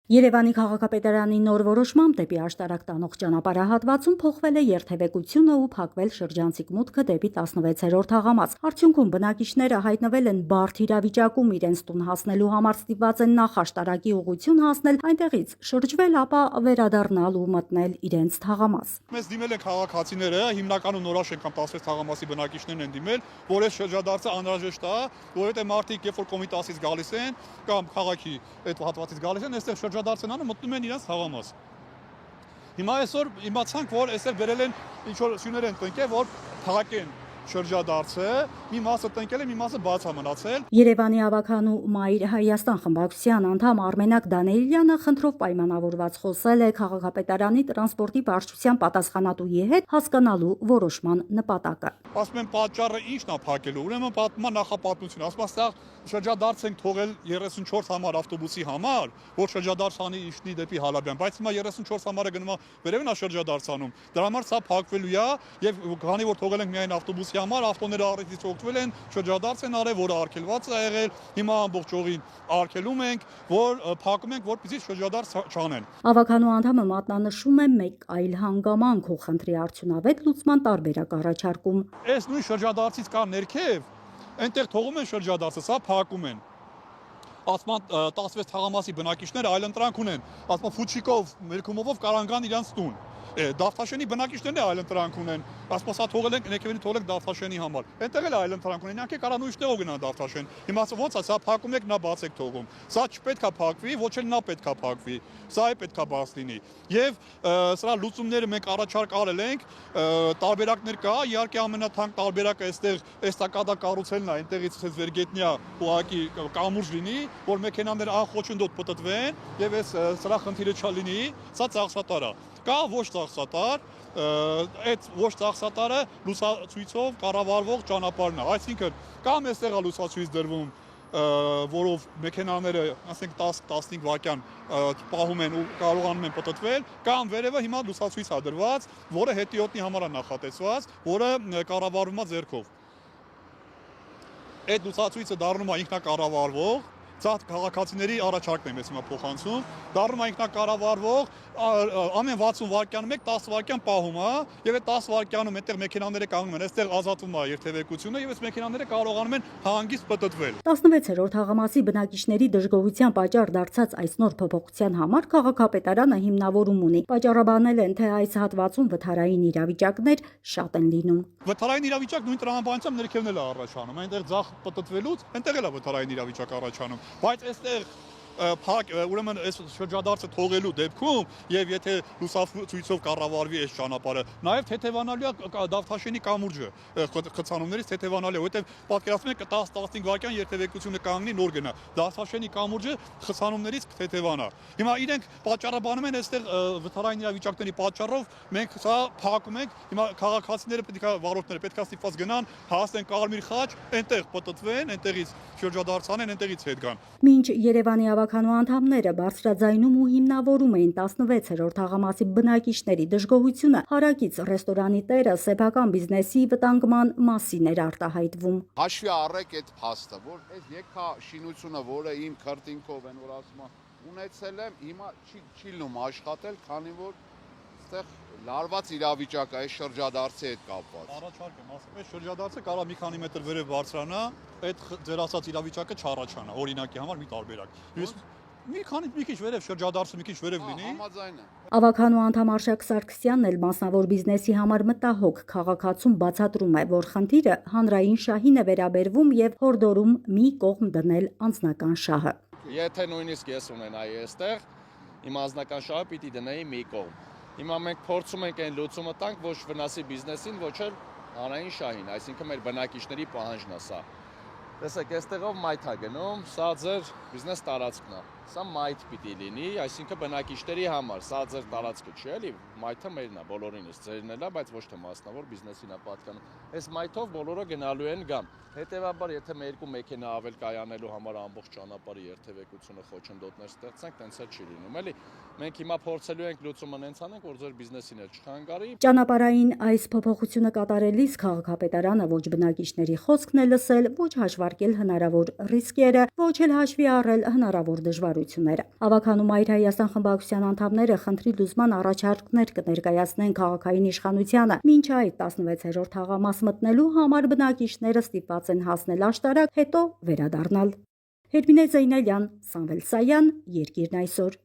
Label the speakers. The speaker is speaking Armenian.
Speaker 1: Երևանի քաղաքապետարանի նոր որոշմամբ դեպի աշտարակ տանող ճանապարհահատվածում փոխվել է երթևեկությունը ու փակվել շրջանցիկ մուտքը դեպի 16-րդ հաղամաս։ Արդյունքում բնակիչները հայտնվել են բարդ իրավիճակում, իրենց տուն հասնելու համար ստիպված են նախ աշտարակի ուղղություն հասնել, այնտեղից շրջվել, ապա վերադառնալ ու մտնել իրենց թաղամաս։
Speaker 2: Մեզ դիմել են քաղաքացիները, հիմնականում Նորաշեն կամ 16 թաղամասի բնակիչներն են դիմել, որ այս շրջադարձը անհրաժեշտ է, որովհետև մարդիկ երբ որ Կոմիտասից գալիս են կամ քաղաքի այդ հատվածից գալիս են, այստեղ շրջադարձնանը մտնում են իրենց թաղամաս։ Հիմա այսօր իմացանք, որ այստեղ բերել են ինչ-որ սյուներ են տնկել, որ փակեն շրջադարձը, մի մասը տնկել է, մի մասը բաց է մնացել։
Speaker 1: Երևանի ավագանու Մայր Հայաստան խմբակցության անդամ Արմենակ Դանիելյանը խնդրով պայմանավորված խոսել է քաղաքապետարանի տրանսպորտի վարչության պատասխանատուի հետ հասկանալու որոշման նպատակը։
Speaker 2: Ասում են պատճառը ի՞նչն է փակելու, ուրեմն պատմա նախապատմություն, ասում է սա շրջադարձ ենք թողել 34 համար ավտոբուսի համար, որ շրջադարձանի իշնի դեպի Հալաբյան, բայց հիմա 34 համարը գնում է վերևն է շրջադարձանում, դրա համար սա փակվելու է եւ քանի որ թողել ենք միայն ավտոբուսի համար, ավտոները առիթից օգտվել են, շրջադարձ են արել, որը արգելված է եղել, հիմա ամբողջ օղին արգելում ենք, որ փակում ենք, որպեսզի շրջադարձ չանեն։
Speaker 1: Ավագանու անդամը մատնանշում է մեկ այլ հանգամանք ու խնդրի արդյունավետ լուծման տարբերակ առաջարկում։
Speaker 2: Այս նույն շրջադարձից կա ներքև, այնտեղ թողում են շրջադարձը, սա փակում են։ Ասում 16 թաղամասի բնակիչները այլընտրանք ունեն, ասում ֆուչիկով, մերկումով կարան գան իրանց տուն։ Դավթաշենի բնակիչներն այլընտրանք ունեն, ասում սա թողել ենք, ներքևին թողել ենք Դավթաշենի համար։ Այնտեղ էլ այլընտրանք ունեն, իրանք կարան ուրիշ տեղով գնան Դավթաշեն։ Հիմա ոնց է, սա փակում եք, նա բաց եք թողում։ Սա չպետք է փակվի, ոչ էլ նա պետք է փակվի։ Սա է պետք է բաց լինի։ Եվ սրա լուծումները մենք առաջարկ արել ենք, տարբերակներ կա, իհարկե ամենաթանկ տարբերակը այստեղ էստակադա կառուցելն է, այնտեղից էս վերգետնյա ուղակի կամուրջ լինի, որ մեքենաները անխոչնդոտ պտտվեն եւ այս սրա խնդիրը չլինի, սա ծախսատար է։ Կա ոչ ծախսատար, այդ ոչ ծախսատարը լուսացույցով կառավարվող ճանապարհն է, այսինքն կամ այստեղ է լուսացույց դրվում, որով մեքենաները, ասենք 10-15 վայրկյան պահում են ու կարողանում են պտտվել, կամ վերևը հիմա լուսացույց է դրված, որը հետիոտնի համար է նախատեսված, որը կառավարվում է ձեռքով։ Այդ լուսացույցը դառնում է ինքնակառավարվող, սա քաղաքացիների առաջարկն եմ ես հիմա փոխանցում, դառնում է ինքնակառավարվող, ամեն 60 վայրկյանում 10 վայրկյան պահում է, եւ այդ 10 վայրկյանում այդտեղ մեքենաները կանգնում են, այստեղ ազատվում է երթևեկությունը եւ այս մեքենաները կարողանում են հանգիստ պտտվել։
Speaker 1: 16-րդ հաղամասի բնակիչների դժգոհության պատճառ դարձած այս նոր փոփոխության համար քաղաքապետարանը հիմնավորում ունի։ Պատճառաբանել են, թե այս հատվածում վթարային իրավիճակներ շատ են լինում։
Speaker 2: Վթարային իրավիճակ նույն տրամաբանությամբ ներքևն էլ է առաջանում, այնտեղ ձախ պտտվելուց, այնտեղ էլ է վթարային իրավիճակ առաջանում, բայց այստեղ ուրեմն այս շրջադարձը թողելու դեպքում եւ եթե լուսացույցով կառավարվի այս ճանապարհը, նաեւ թեթևանալու է Դավթաշենի կամուրջը, խցանումներից թեթևանալու է, որովհետեւ պատկերացնում եք 10-15 վայրկյան երթևեկությունը կանգնի նոր գնա, Դավթաշենի կամուրջը խցանումներից թեթևանա։ Հիմա իրենք պատճառաբանում են այստեղ վթարային իրավիճակների պատճառով մենք սա փակում ենք, հիմա քաղաքացիները պետք է վարորդները պետք է ստիպված գնան, հասնեն Կարմիր խաչ, այնտեղ պտտվեն, այնտեղից շրջադարձանեն, այնտեղից հետ գան։
Speaker 1: Մինչ Երևանի ավագանու անդամները բարձրաձայնում ու հիմնավորում էին 16-րդ հաղամասի բնակիչների դժգոհությունը, հարակից ռեստորանի տերը սեփական բիզնեսի վտանգման մասին էր արտահայտվում։
Speaker 3: Հաշվի առեք այդ փաստը, որ այս եկաշինությունը, որը իմ քրտինքով են, որ ասում ունեցել եմ, հիմա չի լինում աշխատել, քանի որ այստեղ լարված իրավիճակ է այս շրջադարձի հետ կապված։
Speaker 2: Առաջարկ եմ ասում, այս շրջադարձը կարող է մի քանի մետր վերև բարձրանա, այդ ձեր ասած իրավիճակը չառաջանա, օրինակի համար մի տարբերակ։ Մի քիչ վերև շրջադարձը մի քիչ վերև լինի։
Speaker 3: Համաձայն եմ։
Speaker 1: Ավագանու անդամ Արշակ Սարգսյանն էլ մասնավոր բիզնեսի համար մտահոգ քաղաքացում բացատրում է, որ խնդիրը հանրային շահին է վերաբերվում եւ հորդորում մի կողմ դնել անձնական շահը։
Speaker 4: Եթե նույնիսկ ես ունենայի այստեղ, իմ անձնական շահը պիտի դնեի մի կողմ։ Հիմա մենք փորձում ենք այն լուծումը տանք ոչ վնասի բիզնեսին, ոչ էլ հանրային շահին, այսինքն մեր բնակիչների պահանջն է սա։ Տեսեք, այստեղով մայթ է գնում, սա ձեր բիզնես տարածքն է։ Սա մայթ պիտի լինի, այսինքն բնակիչների համար, սա ձեր տարածքը չի էլի, մայթը մերն է, բոլորինս ձերն էլ է, բայց ոչ թե մասնավոր բիզնեսին է պատկանում։ Այս մայթով բոլորը գնալու են գամ։ Հետևաբար, եթե մեր երկու մեքենա ավել կայանելու համար ամբողջ ճանապարհի երթևեկությունը խոչընդոտներ ստեղծենք, տենց էլ չի լինում, էլի։ Մենք հիմա փորձելու ենք լուծումը նենց անենք, որ ձեր բիզնեսին էլ չխանգարի։
Speaker 1: Ճանապարհային այս փոփոխությունը կատարելիս քաղաքապետարանը ոչ բնակիչների խոսքն է լսել, ոչ հաշվարկել քննարկել հնարավոր ռիսկերը, ոչ էլ հաշվի առել հնարավոր դժվարությունները։ Ավագանում Այր Հայաստան խմբակցության անդամները խնդրի լուծման առաջարկներ կներկայացնեն քաղաքային իշխանությանը։ Մինչ այդ 16-րդ թաղամաս մտնելու համար բնակիչները ստիպված են հասնել աշտարակ, հետո վերադառնալ։ Հերմինե Զեյնալյան, Սամվել Սայան, Երկիրն այսօր։